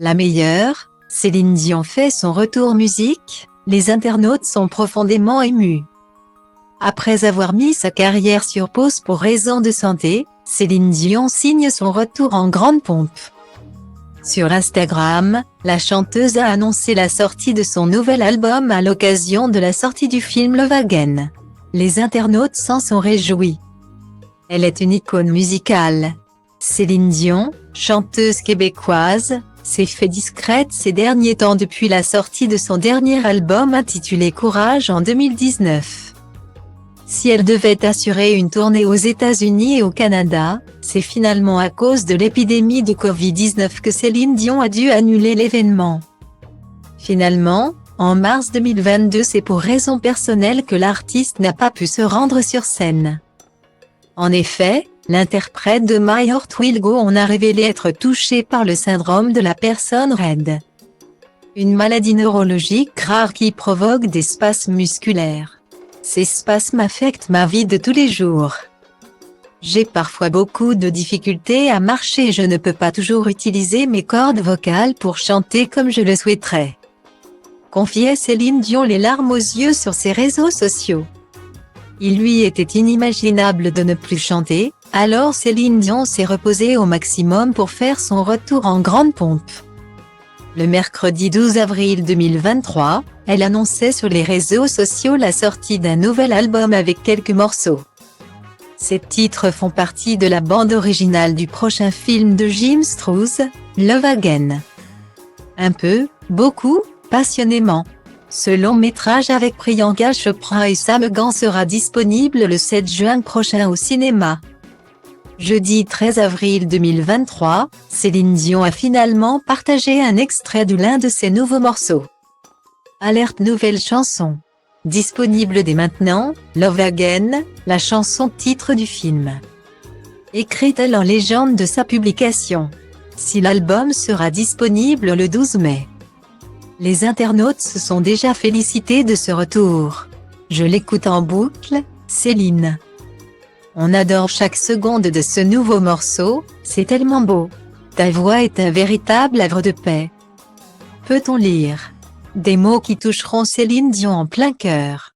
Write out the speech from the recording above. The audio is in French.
La meilleure, Céline Dion fait son retour musique, les internautes sont profondément émus. Après avoir mis sa carrière sur pause pour raisons de santé, Céline Dion signe son retour en grande pompe. Sur Instagram, la chanteuse a annoncé la sortie de son nouvel album à l'occasion de la sortie du film Love Again. Les internautes s'en sont réjouis. Elle est une icône musicale. Céline Dion, chanteuse québécoise, s'est fait discrète ces derniers temps depuis la sortie de son dernier album intitulé Courage en 2019. Si elle devait assurer une tournée aux États-Unis et au Canada, c'est finalement à cause de l'épidémie de Covid-19 que Céline Dion a dû annuler l'événement. Finalement, en mars 2022, c'est pour raisons personnelles que l'artiste n'a pas pu se rendre sur scène. En effet, l'interprète de My Heart Will Go On a révélé être touché par le syndrome de la personne raide. Une maladie neurologique rare qui provoque des spasmes musculaires. Ces spasmes affectent ma vie de tous les jours. J'ai parfois beaucoup de difficultés à marcher et je ne peux pas toujours utiliser mes cordes vocales pour chanter comme je le souhaiterais. Confiait Céline Dion les larmes aux yeux sur ses réseaux sociaux. Il lui était inimaginable de ne plus chanter, alors Céline Dion s'est reposée au maximum pour faire son retour en grande pompe. Le mercredi 12 avril 2023, elle annonçait sur les réseaux sociaux la sortie d'un nouvel album avec quelques morceaux. Ces titres font partie de la bande originale du prochain film de Jim Strouse, Love Again. Un peu, beaucoup, passionnément. Ce long métrage avec Priyanka Chopra et Sam Egan sera disponible le 7 juin prochain au cinéma. Jeudi 13 avril 2023, Céline Dion a finalement partagé un extrait de l'un de ses nouveaux morceaux. Alerte nouvelle chanson. Disponible dès maintenant, Love Again, la chanson titre du film. Écrit-elle en légende de sa publication. Si l'album sera disponible le 12 mai. Les internautes se sont déjà félicités de ce retour. Je l'écoute en boucle, Céline. On adore chaque seconde de ce nouveau morceau, c'est tellement beau. Ta voix est un véritable havre de paix. Peut-on lire des mots qui toucheront Céline Dion en plein cœur.